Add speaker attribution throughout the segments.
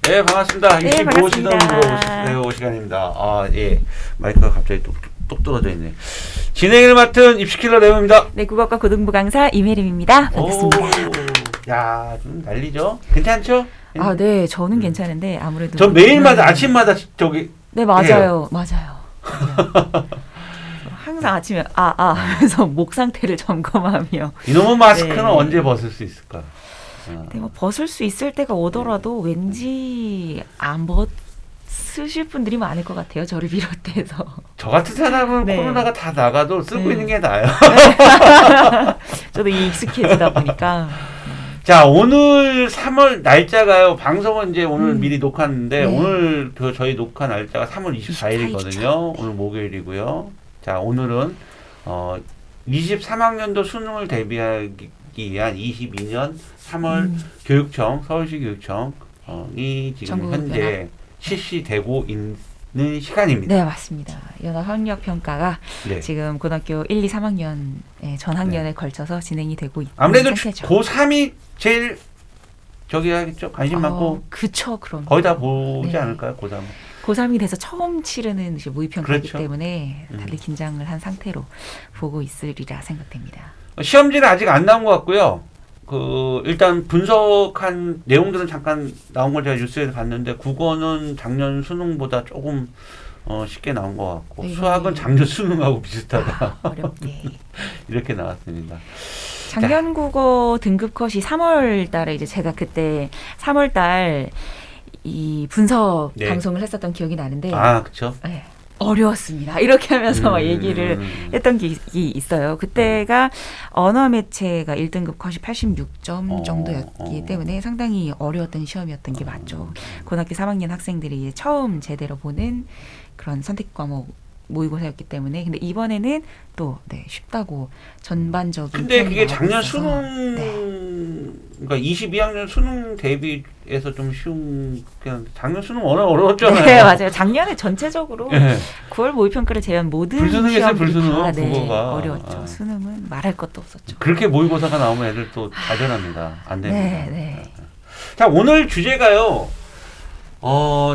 Speaker 1: 네, 반갑습니다.
Speaker 2: 네,
Speaker 1: 65 시간으로
Speaker 2: 반갑습니다.
Speaker 1: 시간입니다. 아, 예. 마이크가 갑자기 똑 떨어져 있네. 진행을 맡은 입시킬러 레오입니다.
Speaker 2: 네, 국어과 고등부 강사 이메림입니다. 반갑습니다.
Speaker 1: 야, 좀 난리죠? 괜찮죠?
Speaker 2: 아, 네, 저는 괜찮은데 아무래도
Speaker 1: 전 매일마다 아침마다 저기
Speaker 2: 네, 맞아요. 맞아요. 항상 아침에 하면서 목 상태를 점검하며
Speaker 1: 이놈의 마스크는
Speaker 2: 네.
Speaker 1: 언제 벗을 수 있을까?
Speaker 2: 네, 뭐 벗을 수 있을 때가 오더라도 왠지 안 벗으실 분들이 많을 것 같아요. 저를 비롯해서.
Speaker 1: 저 같은 사람은
Speaker 2: 네.
Speaker 1: 코로나가 다 나가도 쓰고
Speaker 2: 네.
Speaker 1: 있는 게 나아요.
Speaker 2: 저도 익숙해지다 보니까.
Speaker 1: 자, 오늘 3월 날짜가요. 방송은 이제 오늘 미리 녹화했는데
Speaker 2: 네.
Speaker 1: 오늘 저희 녹화 날짜가 3월 24일이거든요. 오늘 목요일이고요. 자, 오늘은 23학년도 수능을 대비하기 위한 22년 3월 교육청, 서울시 교육청이 지금
Speaker 2: 전국
Speaker 1: 현제
Speaker 2: 연합.
Speaker 1: 실시되고 있는 시간입니다.
Speaker 2: 네, 맞습니다. 연합학력평가가
Speaker 1: 네.
Speaker 2: 지금 고등학교 1, 2, 3학년 전 학년에 걸쳐서 진행이 되고 있는
Speaker 1: 아무래도
Speaker 2: 상태죠.
Speaker 1: 고3이 제일 저기 하겠죠. 관심 많고
Speaker 2: 그쵸, 그럼.
Speaker 1: 거의 다 보지
Speaker 2: 네.
Speaker 1: 않을까요? 고3은.
Speaker 2: 고3이 돼서 처음 치르는 이제 모의평가이기
Speaker 1: 그렇죠.
Speaker 2: 때문에 다들 긴장을 한 상태로 보고 있으리라 생각됩니다.
Speaker 1: 시험지는 아직 안 나온 것 같고요. 일단 분석한 내용들은 잠깐 나온 걸 제가 뉴스에서 봤는데 국어는 작년 수능보다 조금 쉽게 나온 것 같고
Speaker 2: 네,
Speaker 1: 수학은 작년 수능하고 비슷하다.
Speaker 2: 어렵네.
Speaker 1: 이렇게 나왔습니다.
Speaker 2: 작년 국어 등급 컷이 3월 달에 이제 제가 그때 3월 달 이 분석
Speaker 1: 네.
Speaker 2: 방송을 했었던 기억이 나는데
Speaker 1: 아, 그렇죠.
Speaker 2: 네, 어려웠습니다. 이렇게 하면서 막 얘기를 했던 기억이 있어요. 그때가 언어 매체가 1등급 컷이 86점 정도였기 때문에 상당히 어려웠던 시험이었던 게 맞죠. 고등학교 3학년 학생들이 이제 처음 제대로 보는 그런 선택 과목 모의고사였기 때문에 근데 이번에는 또 쉽다고 전반적인
Speaker 1: 근데
Speaker 2: 평이
Speaker 1: 그게
Speaker 2: 나오고
Speaker 1: 작년
Speaker 2: 있어서.
Speaker 1: 수능
Speaker 2: 네.
Speaker 1: 그러니까 22학년 수능 대비해서 좀 쉬운 그냥 작년 수능 워낙 어려웠잖아요.
Speaker 2: 네, 맞아요. 작년에 전체적으로
Speaker 1: 네.
Speaker 2: 9월 모의평가를 제외한 모든
Speaker 1: 불수능이었어요,
Speaker 2: 시험들이
Speaker 1: 불수능,
Speaker 2: 다
Speaker 1: 국어가.
Speaker 2: 어려웠죠. 수능은 말할 것도 없었죠.
Speaker 1: 그렇게 모의고사가 나오면 애들 또 좌절합니다. 안 됩니다.
Speaker 2: 네.
Speaker 1: 자, 오늘 주제가요.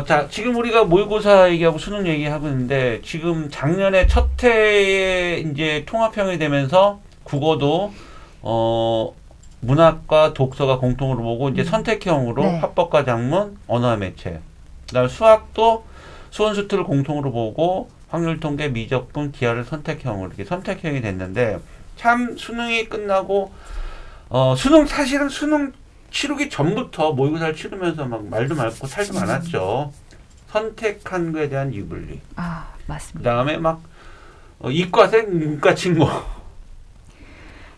Speaker 1: 자, 지금 우리가 모의고사 얘기하고 수능 얘기하고 있는데, 지금 작년에 첫 해에 이제 통합형이 되면서 국어도, 문학과 독서가 공통으로 보고, 이제 선택형으로
Speaker 2: 네.
Speaker 1: 합법과 작문, 언어와 매체. 그 다음 수학도 수원수투를 공통으로 보고, 확률 통계, 미적분, 기하를 선택형으로 이렇게 선택형이 됐는데, 참 수능이 끝나고, 사실은 수능 치르기 전부터 모의고사를 치르면서 막 말도 많고 살도 많았죠. 선택한 거에 대한 유불리.
Speaker 2: 아,
Speaker 1: 그
Speaker 2: 맞습니다.
Speaker 1: 다음에 막 이과생 문과 친구.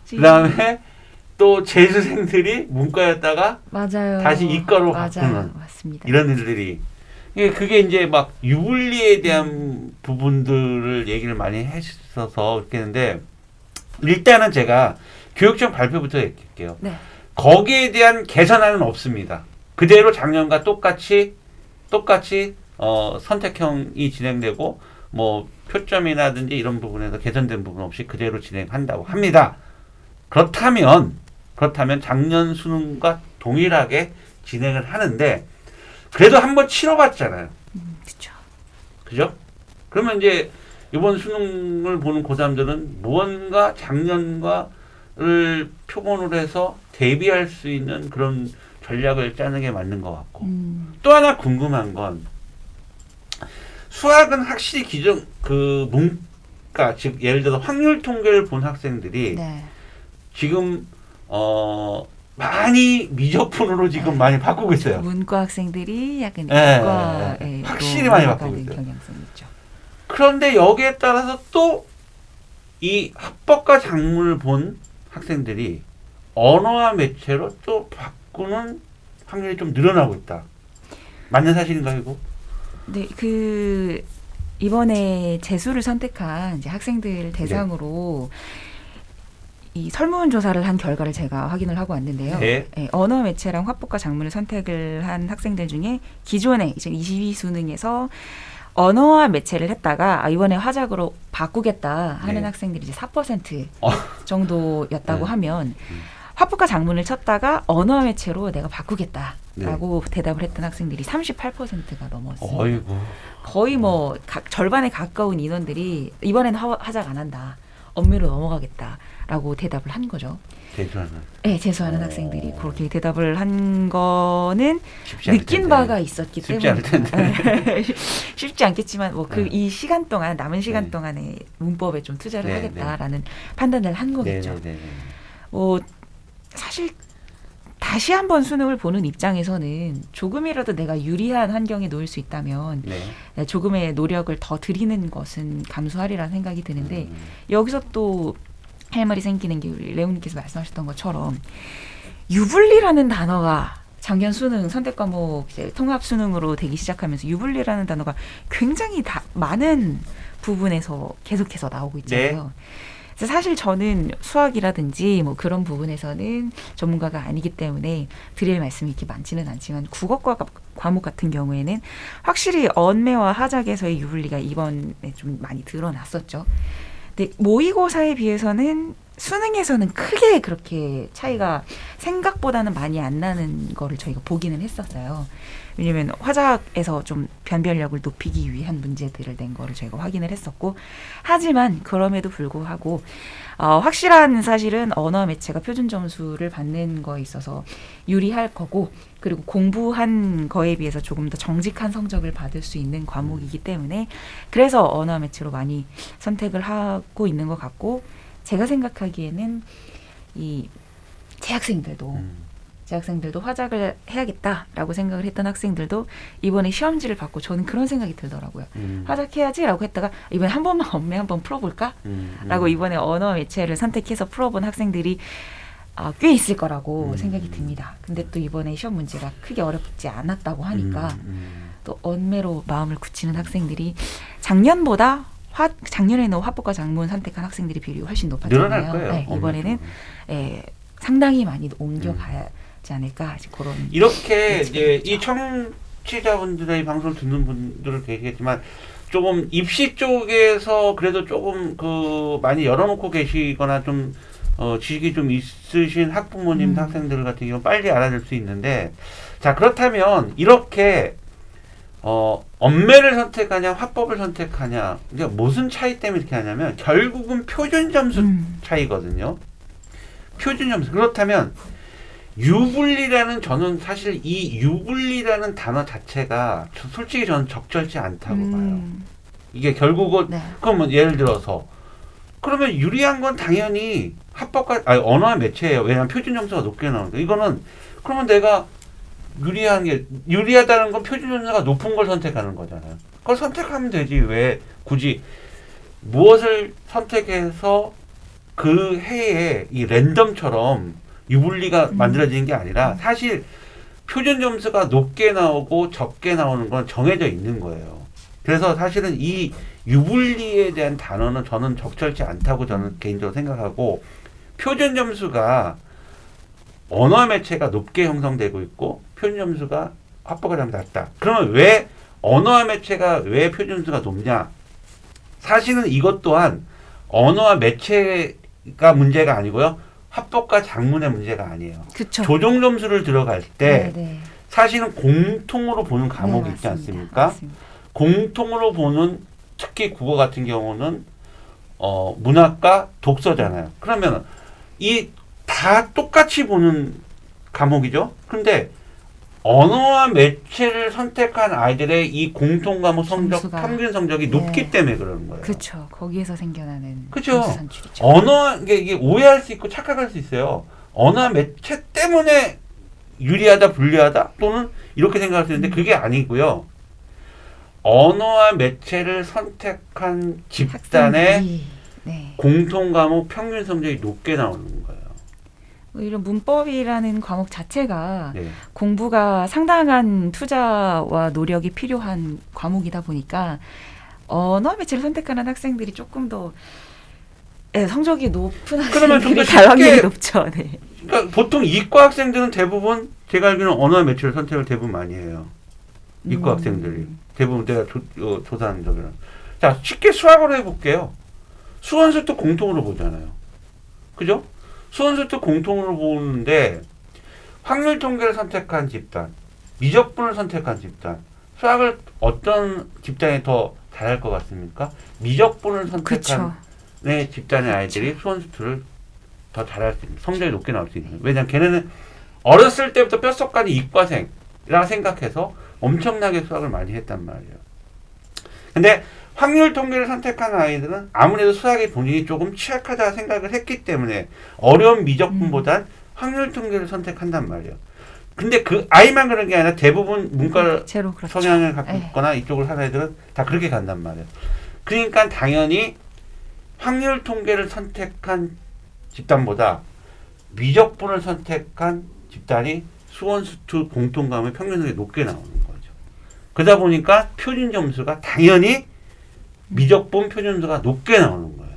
Speaker 1: 그 다음에 또 재수생들이 문과였다가
Speaker 2: 맞아요.
Speaker 1: 다시 이과로
Speaker 2: 맞아요.
Speaker 1: 바꾸는
Speaker 2: 맞습니다.
Speaker 1: 이런 일들이. 그게 이제 막 유불리에 대한 부분들을 얘기를 많이 했어서 그렇게 했는데 일단은 제가 교육청 발표부터 얘기할게요.
Speaker 2: 네.
Speaker 1: 거기에 대한 개선안은 없습니다. 그대로 작년과 똑같이 선택형이 진행되고 뭐 표점이라든지 이런 부분에서 개선된 부분 없이 그대로 진행한다고 합니다. 그렇다면 작년 수능과 동일하게 진행을 하는데 그래도 한번 치러봤잖아요.
Speaker 2: 그렇죠.
Speaker 1: 그죠? 그러면 이제 이번 수능을 보는 고3들은 무언가 작년과를 표본으로 해서 대비할 수 있는 그런 전략을 짜는 게 맞는 것 같고 또 하나 궁금한 건 수학은 확실히 문과 즉 예를 들어서 확률 통계를 본 학생들이
Speaker 2: 네.
Speaker 1: 지금 많이 미적분으로 지금 많이 바꾸고 있어요.
Speaker 2: 문과 학생들이 약간
Speaker 1: 네,
Speaker 2: 이과에
Speaker 1: 확실히 많이 바꾸고
Speaker 2: 가는
Speaker 1: 있어요.
Speaker 2: 경향성이 있죠.
Speaker 1: 그런데 여기에 따라서 또 이 합법과 작문을 본 학생들이 언어와 매체로 또 바꾸는 확률이 좀 늘어나고 있다. 맞는 사실인가요, 이거?
Speaker 2: 네, 이번에 재수를 선택한 이제 학생들 대상으로 이 설문조사를 한 결과를 제가 확인을 하고 왔는데요.
Speaker 1: 네.
Speaker 2: 언어 매체랑 화법과 작문을 선택을 한 학생들 중에 기존에 이제 22수능에서 언어와 매체를 했다가 이번에 화작으로 바꾸겠다 하는 학생들이 이제 4% 정도였다고 하면 화법과 작문을 쳤다가 언어와 매체로 내가 바꾸겠다 라고 대답을 했던 학생들이 38%가 넘었습니다.
Speaker 1: 어이구.
Speaker 2: 거의 뭐 절반에 가까운 인원들이 이번에는 화작 안 한다. 엄밀로 넘어가겠다라고 대답을 한 거죠.
Speaker 1: 재수하는.
Speaker 2: 네, 재수하는 학생들이 그렇게 대답을 한 거는 느낀 바가 있었기
Speaker 1: 쉽지 않을
Speaker 2: 때문에
Speaker 1: 텐데.
Speaker 2: 쉽지 않겠지만 뭐 이 시간 동안 남은 시간 동안에 문법에 좀 투자를 하겠다라는 판단을 한 거겠죠. 뭐 사실 다시 한번 수능을 보는 입장에서는 조금이라도 내가 유리한 환경에 놓일 수 있다면 조금의 노력을 더 들이는 것은 감수하리라는 생각이 드는데 여기서 또 할 말이 생기는 게 우리 레오님께서 말씀하셨던 것처럼 유불리라는 단어가 작년 수능 선택 과목 이제 통합 수능으로 되기 시작하면서 유불리라는 단어가 굉장히 많은 부분에서 계속해서 나오고 있잖아요. 그래서 사실 저는 수학이라든지 뭐 그런 부분에서는 전문가가 아니기 때문에 드릴 말씀이 이렇게 많지는 않지만 국어과 과목 같은 경우에는 확실히 언매와 하작에서의 유불리가 이번에 좀 많이 드러났었죠. 근데 모의고사에 비해서는 수능에서는 크게 그렇게 차이가 생각보다는 많이 안 나는 거를 저희가 보기는 했었어요. 왜냐면 화작에서 좀 변별력을 높이기 위한 문제들을 낸 거를 저희가 확인을 했었고, 하지만 그럼에도 불구하고 확실한 사실은 언어 매체가 표준 점수를 받는 거에 있어서 유리할 거고, 그리고 공부한 거에 비해서 조금 더 정직한 성적을 받을 수 있는 과목이기 때문에 그래서 언어 매체로 많이 선택을 하고 있는 것 같고, 제가 생각하기에는 이 재학생들도 화작을 해야겠다라고 생각을 했던 학생들도 이번에 시험지를 받고 저는 그런 생각이 들더라고요. 화작해야지라고 했다가 이번에 한 번만 언매 한번 풀어볼까? 라고 이번에 언어 매체를 선택해서 풀어본 학생들이 꽤 있을 거라고 생각이 듭니다. 근데 또 이번에 시험 문제가 크게 어렵지 않았다고 하니까 또 언매로 마음을 굳히는 학생들이 작년에는 화법과 작문 선택한 학생들이 비율이 훨씬 높았잖아요.
Speaker 1: 늘어날 거예요.
Speaker 2: 네, 이번에는 상당히 많이 옮겨가지 않을까 그런.
Speaker 1: 이렇게 이제 이 청취자분들의 방송을 듣는 분들은 계시겠지만 조금 입시 쪽에서 그래도 조금 많이 열어놓고 계시거나 좀 지식이 좀 있으신 학부모님, 학생들 같은 경우 빨리 알아낼 수 있는데, 자 그렇다면 이렇게 언매를 선택하냐 화법을 선택하냐, 그러니까 무슨 차이 때문에 이렇게 하냐면 결국은 표준 점수 차이거든요. 표준 점수. 그렇다면 유불리라는, 저는 사실 이 유불리라는 단어 자체가 솔직히 저는 적절치 않다고 봐요. 이게 결국은 그러면 예를 들어서 그러면 유리한 건 당연히 합법과 언어와 매체예요. 왜냐하면 표준 점수가 높게 나오니까. 이거는 그러면 내가 유리하다는 건 표준 점수가 높은 걸 선택하는 거잖아요. 그걸 선택하면 되지. 왜 굳이 무엇을 선택해서 그 해에 이 랜덤처럼 유불리가 만들어지는 게 아니라 사실 표준 점수가 높게 나오고 적게 나오는 건 정해져 있는 거예요. 그래서 사실은 이 유불리에 대한 단어는 저는 적절치 않다고 저는 개인적으로 생각하고, 표준 점수가 언어 매체가 높게 형성되고 있고 표준 점수가 합법과 좀 낮다. 그러면 왜 언어와 매체가 왜 표준 점수가 높냐? 사실은 이것 또한 언어와 매체가 문제가 아니고요. 합법과 작문의 문제가 아니에요.
Speaker 2: 그쵸.
Speaker 1: 조정 점수를 들어갈 때 사실은 공통으로 보는 과목이 있지 않습니까?
Speaker 2: 맞습니다.
Speaker 1: 공통으로 보는, 특히 국어 같은 경우는 문학과 독서잖아요. 그러면 이 다 똑같이 보는 과목이죠. 근데 언어와 매체를 선택한 아이들의 이 공통 과목 성적, 평균 성적이 높기 때문에 그러는 거예요.
Speaker 2: 그렇죠. 거기에서 생겨나는
Speaker 1: 그렇죠.
Speaker 2: 산출이죠.
Speaker 1: 언어, 이게 오해할 수 있고 착각할 수 있어요. 언어와 매체 때문에 유리하다, 불리하다, 또는 이렇게 생각할 수 있는데 그게 아니고요. 언어와 매체를 선택한 집단의 공통 과목 평균 성적이 높게 나오는 거예요.
Speaker 2: 이런 문법이라는 과목 자체가 공부가 상당한 투자와 노력이 필요한 과목이다 보니까 언어 매체를 선택하는 학생들이 조금 더 성적이 높은 학생들이 갈 확률이 높죠. 네.
Speaker 1: 그러니까 보통 이과 학생들은 대부분 제가 알기로는 언어 매체를 선택을 대부분 많이 해요. 이과 학생들이 대부분 내가 조사한 적이랑. 자, 쉽게 수학으로 해볼게요. 수원수도 공통으로 보잖아요. 그죠? 수원수도 공통으로 보는데 확률 통계를 선택한 집단, 미적분을 선택한 집단. 수학을 어떤 집단이 더 잘할 것 같습니까? 미적분을 선택한
Speaker 2: 그쵸.
Speaker 1: 네, 집단의 아이들이 수원수투를 더 잘할 수 있는, 성적이 높게 나올 수 있는. 왜냐하면 걔네는 어렸을 때부터 뼛속까지 이과생이라 생각해서 엄청나게 수학을 많이 했단 말이에요. 근데 확률 통계를 선택한 아이들은 아무래도 수학에 본인이 조금 취약하다 생각을 했기 때문에 어려운 미적분보단 확률 통계를 선택한단 말이에요. 근데 그 아이만 그런 게 아니라 대부분 문과
Speaker 2: 제로 그렇죠.
Speaker 1: 성향을 갖고
Speaker 2: 네.
Speaker 1: 있거나 이쪽을 하는 애들은 다 그렇게 간단 말이에요. 그러니까 당연히 확률 통계를 선택한 집단보다 미적분을 선택한 집단이 수원수투 공통감의 평균성이 높게 나오는 거죠. 그러다 보니까 표준 점수가 당연히 미적분 표준 점수가 높게 나오는 거예요.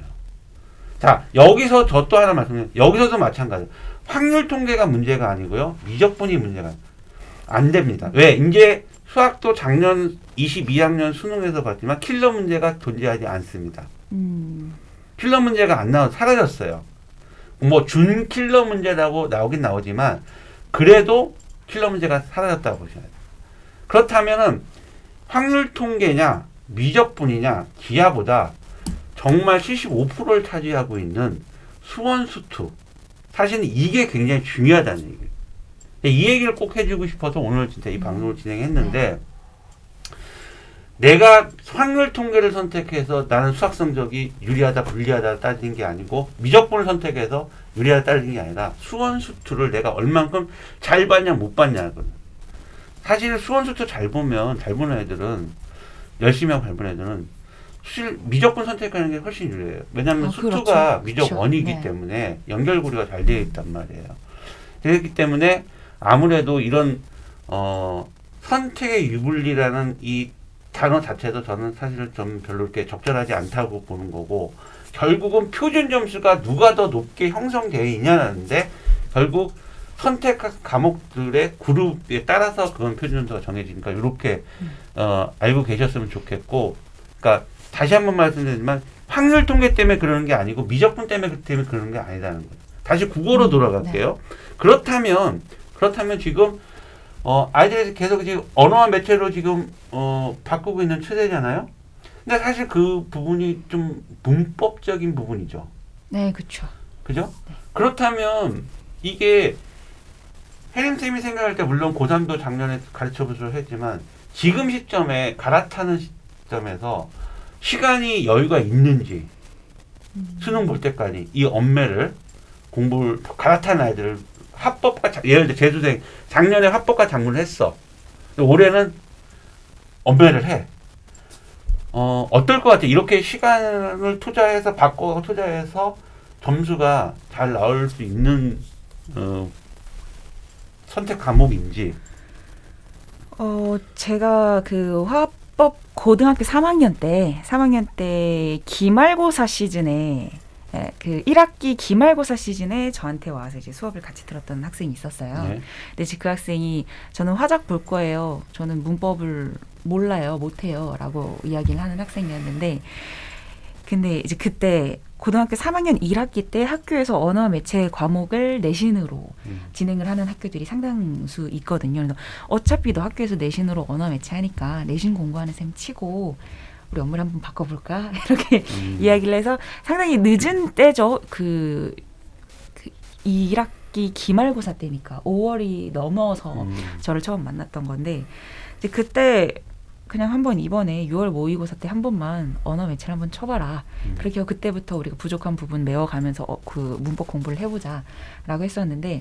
Speaker 1: 자, 여기서 저 또 하나 말씀드려요. 여기서도 마찬가지예요. 확률 통계가 문제가 아니고요. 미적분이 문제가 안 됩니다. 왜? 이제 수학도 작년 22학년 수능에서 봤지만 킬러 문제가 존재하지 않습니다. 킬러 문제가 안 사라졌어요. 뭐 준 킬러 문제라고 나오긴 나오지만 그래도 킬러 문제가 사라졌다고 보셔야 돼요. 그렇다면은 확률 통계냐 미적분이냐 기하보다 정말 75%를 차지하고 있는 수원수투, 사실은 이게 굉장히 중요하다는 얘기예요. 이 얘기를 꼭 해주고 싶어서 오늘 진짜 이 방송을 진행했는데, 내가 확률 통계를 선택해서 나는 수학 성적이 유리하다 불리하다 따지는 게 아니고 미적분을 선택해서 유리하다 따지는 게 아니라 수원수투를 내가 얼만큼 잘 봤냐 못 봤냐거든요. 사실 수원수투 잘 보는 애들은, 열심히 하고 잘 보는 애들은 사실 미적분 선택하는 게 훨씬 유리해요. 왜냐하면 수투가
Speaker 2: 그렇죠.
Speaker 1: 미적
Speaker 2: 그렇죠.
Speaker 1: 원이기
Speaker 2: 네.
Speaker 1: 때문에 연결고리가 잘 되어 있단 말이에요. 그렇기 때문에 아무래도 이런 선택의 유불리라는 이 단어 자체도 저는 사실 좀 별로 이렇게 적절하지 않다고 보는 거고, 결국은 표준 점수가 누가 더 높게 형성되어 있냐는데 결국 선택한 과목들의 그룹에 따라서 그건 표준 점수가 정해지니까 이렇게 알고 계셨으면 좋겠고, 그러니까 다시 한번 말씀드리지만 확률 통계 때문에 그러는 게 아니고 미적분 때문에 그러는 게 아니다는 거예요. 다시 국어로 돌아갈게요. 네. 그렇다면 지금 아이들이 계속 지금 언어와 매체로 지금 바꾸고 있는 추세잖아요. 근데 사실 그 부분이 좀 문법적인 부분이죠.
Speaker 2: 네, 그렇죠.
Speaker 1: 그죠?
Speaker 2: 네.
Speaker 1: 그렇다면 이게 혜림쌤이 생각할 때 물론 고3도 작년에 가르쳐보기로 했지만 지금 시점에 갈아타는 시점에서 시간이 여유가 있는지 수능 볼 때까지 이 엄매를 공부를 갈아타는 아이들을 합법과 예를 들어 재수생 작년에 합법과 작문을 했어. 올해는 엄매를 해. 어떨 것 같아? 이렇게 시간을 투자해서 바꿔 투자해서 점수가 잘 나올 수 있는 선택 과목인지.
Speaker 2: 제가 그 화법 고등학교 3학년 때 기말고사 시즌에 그 1학기 기말고사 시즌에 저한테 와서 이제 수업을 같이 들었던 학생이 있었어요.
Speaker 1: 네.
Speaker 2: 근데 그 학생이 저는 화작 볼 거예요. 저는 문법을 몰라요. 못해요. 라고 이야기를 하는 학생이었는데, 근데 이제 그때 고등학교 3학년 1학기 때 학교에서 언어 매체 과목을 내신으로 진행을 하는 학교들이 상당수 있거든요. 그래서 어차피 너 학교에서 내신으로 언어 매체 하니까 내신 공부하는 셈 치고 우리 업무를 한번 바꿔볼까? 이렇게 이야기를 해서 상당히 늦은 때죠. 그 1학기 기말고사 때니까 5월이 넘어서 저를 처음 만났던 건데, 이제 그때 그냥 한번 이번에 6월 모의고사 때 한 번만 언어 매체를 한번 쳐봐라. 그렇게 그때부터 우리가 부족한 부분 메워가면서 그 문법 공부를 해보자라고 했었는데,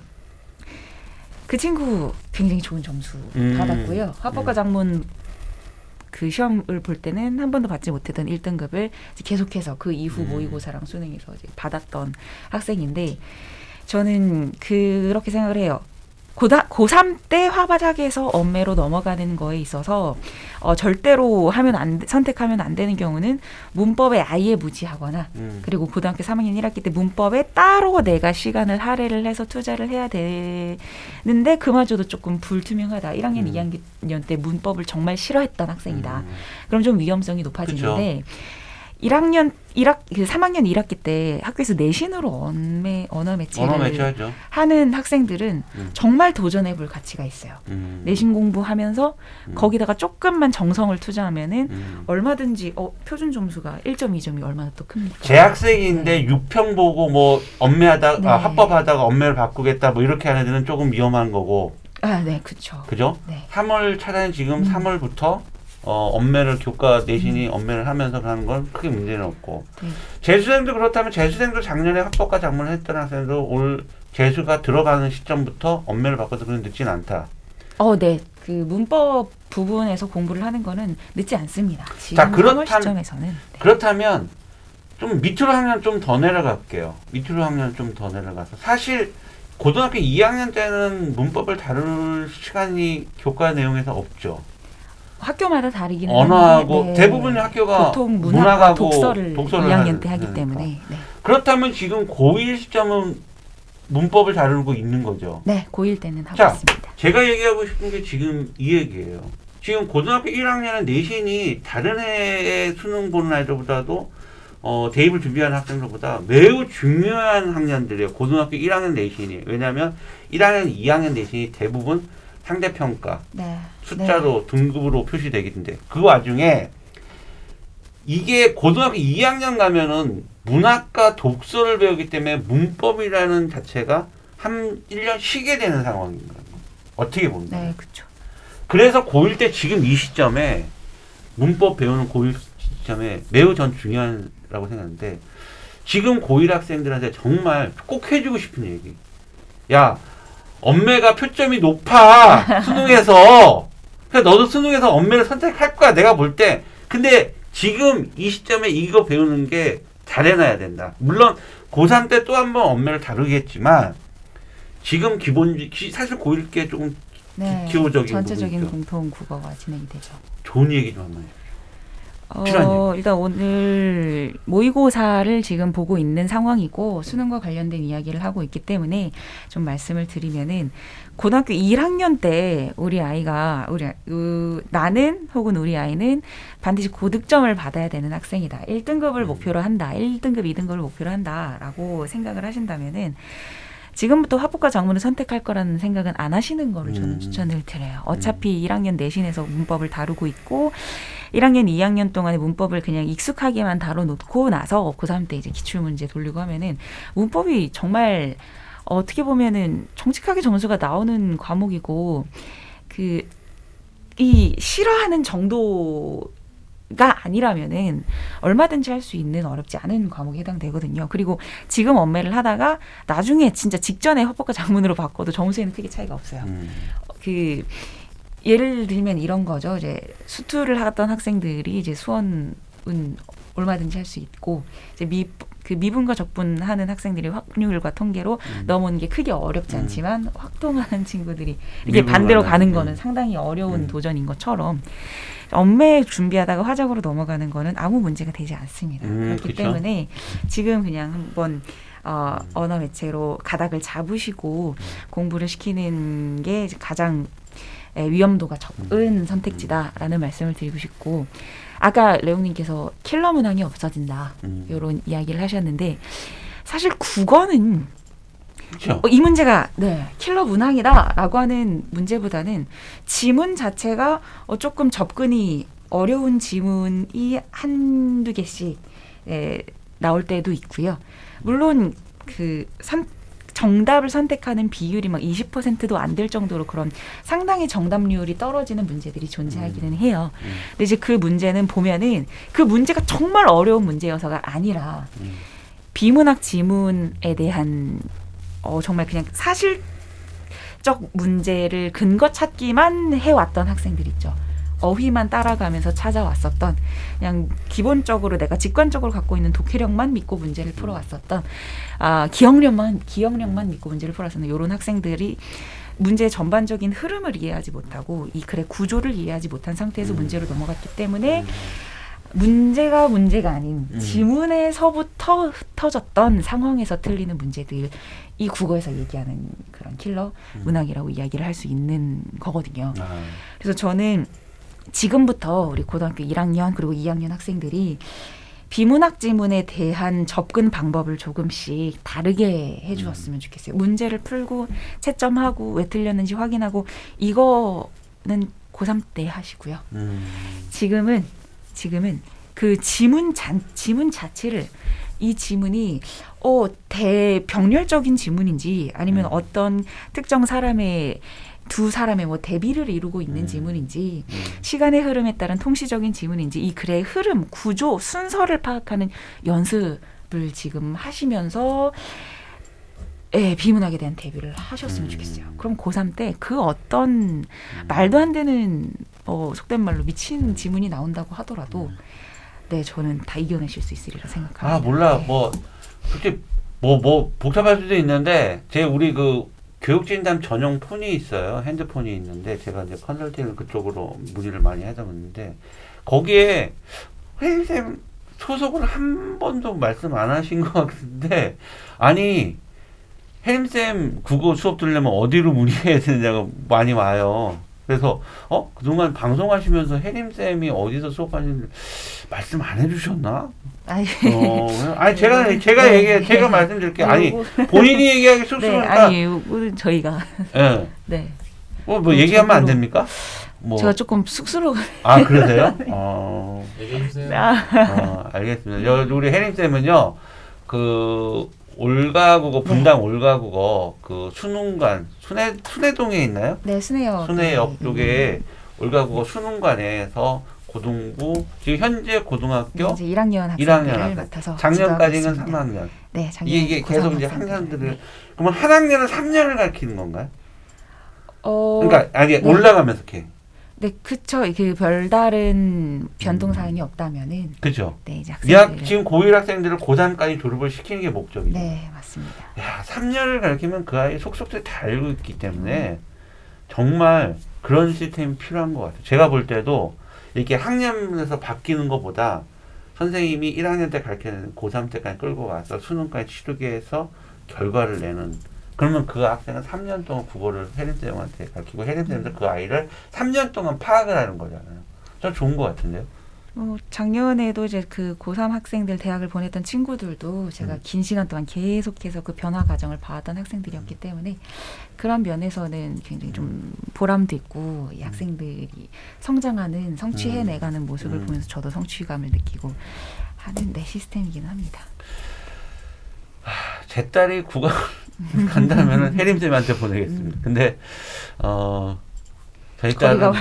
Speaker 2: 그 친구 굉장히 좋은 점수 받았고요. 합법과 작문 그 시험을 볼 때는 한 번도 받지 못했던 1등급을 계속해서 그 이후 모의고사랑 수능에서 이제 받았던 학생인데, 저는 그렇게 생각을 해요. 고3 때 화바닥에서 엄매로 넘어가는 거에 있어서 절대로 선택하면 안 되는 경우는 문법에 아예 무지하거나, 그리고 고등학교 3학년 1학기 때 문법에 따로 내가 시간을 할애를 해서 투자를 해야 되는데 그마저도 조금 불투명하다. 1학년 2학년 때 문법을 정말 싫어했던 학생이다. 그럼 좀 위험성이 높아지는데, 3학년 1학기 때 학교에서 내신으로 언어 매체를
Speaker 1: 매체하죠.
Speaker 2: 하는 학생들은 정말 도전해볼 가치가 있어요. 내신 공부하면서 거기다가 조금만 정성을 투자하면은 얼마든지 표준 점수가 1.2점이 얼마나 또 큽니까?
Speaker 1: 재학생인데 6평 보고 뭐 엄매하다가
Speaker 2: 네.
Speaker 1: 합법하다가 엄매를 바꾸겠다 뭐 이렇게 하는 애들은 조금 위험한 거고.
Speaker 2: 네, 그렇죠.
Speaker 1: 그죠?
Speaker 2: 네.
Speaker 1: 3월 차라리 지금 3월부터 엄매를 교과 내신이 엄매를 하면서 하는 건 크게 문제는 없고.
Speaker 2: 네.
Speaker 1: 재수생도 그렇다면 재수생도 작년에 합법과 작문을 했던 학생도 올 재수가 들어가는 시점부터 엄매를 바꿔도 그런 늦진 않다.
Speaker 2: 네. 그 문법 부분에서 공부를 하는 거는 늦지 않습니다. 지금
Speaker 1: 자,
Speaker 2: 3월 시점에서는. 네.
Speaker 1: 그렇다면 좀 밑으로 학년 좀 더 내려갈게요. 밑으로 학년 좀 더 내려가서 사실 고등학교 2학년 때는 문법을 다룰 시간이 교과 내용에서 없죠.
Speaker 2: 학교마다 다르긴
Speaker 1: 언어하고
Speaker 2: 한데
Speaker 1: 대부분의 학교가
Speaker 2: 보통
Speaker 1: 문학하고
Speaker 2: 독서를 2학년 때 하기
Speaker 1: 하니까.
Speaker 2: 때문에 네.
Speaker 1: 그렇다면 지금 고1 시점은 문법을 다루고 있는 거죠.
Speaker 2: 네, 고1 때는 하고
Speaker 1: 자,
Speaker 2: 있습니다.
Speaker 1: 제가 얘기하고 싶은 게 지금 이 얘기예요. 지금 고등학교 1학년은 내신이 다른 해의 수능 보는 아이들보다도 대입을 준비하는 학생들보다 매우 중요한 학년들이에요. 고등학교 1학년 내신이. 왜냐하면 1학년, 2학년 내신이 대부분 상대평가,
Speaker 2: 네.
Speaker 1: 숫자로 등급으로 표시되기 때문에 그 와중에 이게 고등학교 2학년 가면은 문학과 독서를 배우기 때문에 문법이라는 자체가 한 1년 쉬게 되는 상황인 거예요. 어떻게 보면.
Speaker 2: 네, 그렇죠.
Speaker 1: 그래서 고1 때 지금 이 시점에 문법 배우는 고1 시점에 매우 전 중요하다고 생각하는데 지금 고1 학생들한테 정말 꼭 해주고 싶은 얘기. 야, 엄매가 표점이 높아. 수능에서. 그러니까 너도 수능에서 엄매를 선택할 거야. 내가 볼 때. 근데 지금 이 시점에 이거 배우는 게 잘해놔야 된다. 물론 고3 때 또 한 번 엄매를 다루겠지만 지금 사실 고1 게 조금
Speaker 2: 네,
Speaker 1: 기호적인
Speaker 2: 전체적인
Speaker 1: 부분이죠.
Speaker 2: 공통 국어가 진행이 되죠.
Speaker 1: 좋은 얘기 좀 한번 해요. 필요한
Speaker 2: 일단 오늘 모의고사를 지금 보고 있는 상황이고 수능과 관련된 이야기를 하고 있기 때문에 좀 말씀을 드리면은 고등학교 1학년 때 우리 아이가 나는 혹은 우리 아이는 반드시 고득점을 받아야 되는 학생이다. 1등급을 목표로 한다. 1등급, 2등급을 목표로 한다라고 생각을 하신다면은 지금부터 합법과 작문을 선택할 거라는 생각은 안 하시는 거를 저는 추천을 드려요. 어차피 1학년 내신에서 문법을 다루고 있고 1학년, 2학년 동안에 문법을 그냥 익숙하게만 다뤄놓고 나서 고3 때 이제 기출문제 돌리고 하면은 문법이 정말 어떻게 보면은 정직하게 점수가 나오는 과목이고 이 싫어하는 정도 가 아니라면은 얼마든지 할 수 있는 어렵지 않은 과목에 해당되거든요. 그리고 지금 엄매를 하다가 나중에 진짜 직전에 합법과 작문으로 바꿔도 점수에는 크게 차이가 없어요. 예를 들면 이런 거죠. 이제 수투를 하던 학생들이 이제 수원은 얼마든지 할 수 있고 이제 미분과 적분하는 학생들이 확률과 통계로 넘어오는 게 크게 어렵지 않지만 확통하는 친구들이 이렇게 반대로 가는 거는 상당히 어려운 도전인 것처럼 엄매 준비하다가 화작으로 넘어가는 거는 아무 문제가 되지 않습니다. 그렇기
Speaker 1: 그쵸?
Speaker 2: 때문에 지금 그냥 한번 언어 매체로 가닥을 잡으시고 공부를 시키는 게 가장 위험도가 적은 선택지다라는 말씀을 드리고 싶고 아까 레옹님께서 킬러 문항이 없어진다 이런 이야기를 하셨는데 사실 국어는
Speaker 1: 그렇죠.
Speaker 2: 이 문제가 킬러 문항이다라고 하는 문제보다는 지문 자체가 조금 접근이 어려운 지문이 한두 개씩 나올 때도 있고요. 물론 정답을 선택하는 비율이 막 20%도 안 될 정도로 그런 상당히 정답률이 떨어지는 문제들이 존재하기는 해요. 근데 이제 그 문제는 보면은 그 문제가 정말 어려운 문제여서가 아니라 비문학 지문에 대한 정말 그냥 사실적 문제를 근거 찾기만 해왔던 학생들 있죠. 어휘만 따라가면서 찾아왔었던 그냥 기본적으로 내가 직관적으로 갖고 있는 독해력만 믿고 문제를 풀어왔었던 기억력만 믿고 문제를 풀어왔었던 이런 학생들이 문제의 전반적인 흐름을 이해하지 못하고 이 글의 구조를 이해하지 못한 상태에서 문제로 넘어갔기 때문에 문제가 아닌 지문에서부터 흩어졌던 상황에서 틀리는 문제들 이 국어에서 얘기하는 그런 킬러 문학이라고 이야기를 할 수 있는 거거든요. 그래서 저는 지금부터 우리 고등학교 1학년 그리고 2학년 학생들이 비문학 지문에 대한 접근 방법을 조금씩 다르게 해주었으면 좋겠어요. 문제를 풀고 채점하고 왜 틀렸는지 확인하고 이거는 고3 때 하시고요. 지금은 그 지문 자체를 이 지문이 대병렬적인 지문인지 아니면 어떤 특정 사람의 두 사람의 뭐 대비를 이루고 있는 지문인지 시간의 흐름에 따른 통시적인 지문인지 이 글의 흐름, 구조, 순서를 파악하는 연습을 지금 하시면서 비문학에 대한 대비를 하셨으면 좋겠어요. 그럼 고3 때 그 어떤 말도 안 되는 속된 말로 미친 지문이 나온다고 하더라도 네, 저는 다 이겨내실 수 있으리라 생각합니다.
Speaker 1: 아, 몰라.
Speaker 2: 네.
Speaker 1: 그렇게 복잡할 수도 있는데 우리 그 교육진담 전용 폰이 있어요. 핸드폰이 있는데 제가 이제 컨설팅을 그쪽으로 문의를 많이 하다 보는데 거기에 혜림쌤 소속을 한 번도 말씀 안 하신 것 같은데 아니 혜림쌤 국어 수업 들으려면 어디로 문의해야 되느냐고 많이 와요. 그래서 그동안 방송하시면서 혜림쌤이 어디서 수업하시는지 말씀 안 해주셨나?
Speaker 2: 아니,
Speaker 1: 제가 말씀드릴게요. 아니 본인이 얘기하기 쑥스러우니까.
Speaker 2: 아니 이거는 저희가
Speaker 1: 네. 뭐 얘기하면 안 됩니까?
Speaker 2: 제가 조금 쑥스러워.
Speaker 1: 아 그러세요?
Speaker 3: 얘기해 주세요.
Speaker 1: 알겠습니다. 우리 혜림쌤은요 그 올가국어 분당 올가국어 그 순웅관 순회동에 있나요?
Speaker 2: 네, 순회역.
Speaker 1: 순회역 쪽에 올가국어 순웅관에서 고등부 지금 현재 고등학교
Speaker 2: 이제 1학년
Speaker 1: 1학년
Speaker 2: 학생들을
Speaker 1: 학생.
Speaker 2: 맡아서
Speaker 1: 작년까지는
Speaker 2: 지도하고 있습니다.
Speaker 1: 3학년.
Speaker 2: 네, 작년
Speaker 1: 이게 계속 이제 학년들을 그러면 한 학년은 3년을 가르치는 건가요? 그러니까 아니
Speaker 2: 네.
Speaker 1: 올라가면서 이렇게.
Speaker 2: 네, 그쵸. 그 별다른 변동 사항이 없다면은
Speaker 1: 그죠.
Speaker 2: 네, 이제 학생들.
Speaker 1: 지금 고1 학생들을 고3까지 졸업을 시키는 게 목적이죠.
Speaker 2: 네, 맞습니다.
Speaker 1: 야, 3년을 가르치면 그 아이 속속들이 다 알고 있기 때문에 정말 그런 시스템이 필요한 것 같아요. 제가 볼 때도 이렇게 학년에서 바뀌는 것보다 선생님이 1학년 때 가르치는 고3 때까지 끌고 와서 수능까지 치르게 해서 결과를 내는 그러면 그 학생은 3년 동안 국어를 혜림쌤한테 가르치고 혜림쌤도 그 아이를 3년 동안 파악을 하는 거잖아요. 저 좋은 것 같은데요.
Speaker 2: 작년에도 이제 그 고3 학생들 대학을 보냈던 친구들도 제가 긴 시간 동안 계속해서 그 변화 과정을 봐왔던 학생들이었기 때문에 그런 면에서는 굉장히 좀 보람도 있고 이 학생들이 성장하는 성취해내가는 모습을 보면서 저도 성취감을 느끼고 하는 시스템이기는 합니다.
Speaker 1: 제 딸이 국어 간다면은 혜림쌤한테 보내겠습니다. 근데 저희 딸은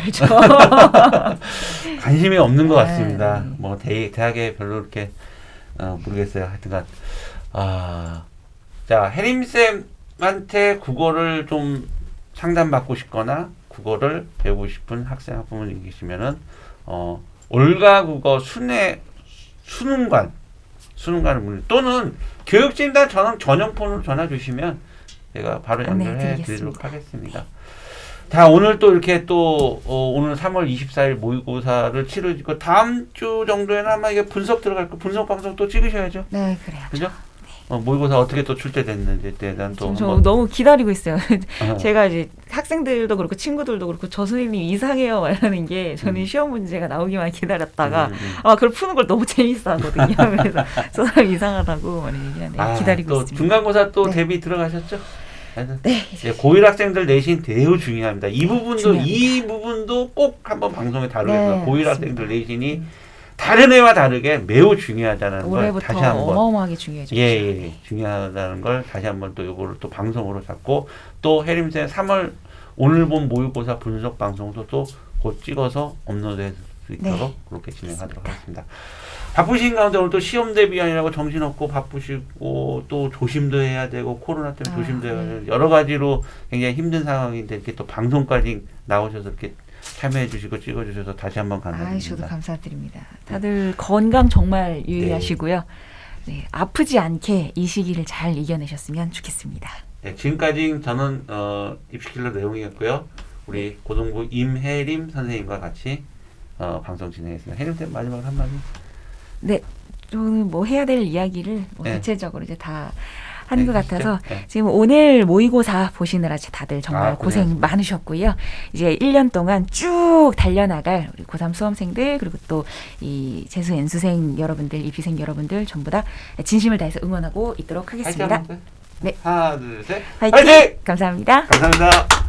Speaker 1: 관심이 없는 것 같습니다.
Speaker 2: 네.
Speaker 1: 뭐 대학에 별로 이렇게 모르겠어요. 하여튼간 자 혜림쌤한테 국어를 좀 상담받고 싶거나 국어를 배우고 싶은 학생 학부모님 계시면은 올가국어 수능관을 문의 또는 교육진단 전용폰으로 전화 주시면 제가 바로 연결해 드리도록 하겠습니다. 자, 오늘 또 이렇게 오늘 3월 24일 모의고사를 치르고 다음 주 정도에는 아마 이게 분석 들어갈 거 분석 방송 또 찍으셔야죠.
Speaker 2: 네, 그래야죠.
Speaker 1: 그죠? 모의고사 어떻게 또 출 때 됐는지에 대한 또
Speaker 2: 저 너무 기다리고 있어요. 제가 이제 학생들도 그렇고 친구들도 그렇고 저 선생님 이상해요 말하는 게 저는 시험 문제가 나오기만 기다렸다가 그걸 푸는 걸 너무 재밌어 하거든요. 그래서 저 사람 이상하다고 많이 얘기하는데 기다리고
Speaker 1: 또
Speaker 2: 있습니다.
Speaker 1: 중간고사 또
Speaker 2: 네.
Speaker 1: 대비 들어가셨죠?
Speaker 2: 네.
Speaker 1: 고1 학생들 내신 매우 중요합니다. 이
Speaker 2: 중요합니다.
Speaker 1: 부분도 꼭 한번 방송에 다루겠습니다.
Speaker 2: 네,
Speaker 1: 고1
Speaker 2: 맞습니다.
Speaker 1: 학생들 내신이 다른 애와 다르게 매우 중요하다는 걸
Speaker 2: 올해부터
Speaker 1: 다시 한번
Speaker 2: 어마어마하게 중요해졌죠.
Speaker 1: 예, 중요하다는 걸 다시 한번 또 이거를 또 방송으로 잡고 또 혜림쌤 3월 오늘 본 모의고사 분석 방송도 또 곧 찍어서 업로드할 수 있도록
Speaker 2: 네.
Speaker 1: 그렇게 진행하도록 하겠습니다. 바쁘신 가운데 오늘 또 시험 대비하느라고 정신없고 바쁘시고 또 조심도 해야 되고 코로나 때문에 조심도 해야 되고 여러 가지로 굉장히 힘든 상황인데 이렇게 또 방송까지 나오셔서 이렇게 참여해 주시고 찍어 주셔서 다시 한번 감사드립니다.
Speaker 2: 저도 감사드립니다. 다들 건강 정말 유의하시고요. 네, 아프지 않게 이 시기를 잘 이겨내셨으면 좋겠습니다.
Speaker 1: 네, 지금까지 저는 입시킬러 내용이었고요. 우리 고등부 임혜림 선생님과 같이 방송 진행했습니다. 혜림쌤 마지막으로 한마디.
Speaker 2: 네, 저는 뭐 해야 될 이야기를
Speaker 1: 네.
Speaker 2: 구체적으로 이제 다 하는 것
Speaker 1: 네,
Speaker 2: 같아서
Speaker 1: 진짜? 네.
Speaker 2: 지금 오늘 모의고사 보시느라 다들 정말
Speaker 1: 아,
Speaker 2: 고생
Speaker 1: 고생하셨습니다.
Speaker 2: 많으셨고요. 이제 1년 동안 쭉 달려나갈 우리 고3 수험생들 그리고 또 이 재수 N수생 여러분들, 입시생 여러분들 전부 다 진심을 다해서 응원하고 있도록
Speaker 1: 화이팅
Speaker 2: 하겠습니다.
Speaker 1: 한번.
Speaker 2: 네.
Speaker 1: 하나, 둘, 셋.
Speaker 2: 화이팅!
Speaker 1: 화이팅!
Speaker 2: 감사합니다.
Speaker 1: 감사합니다.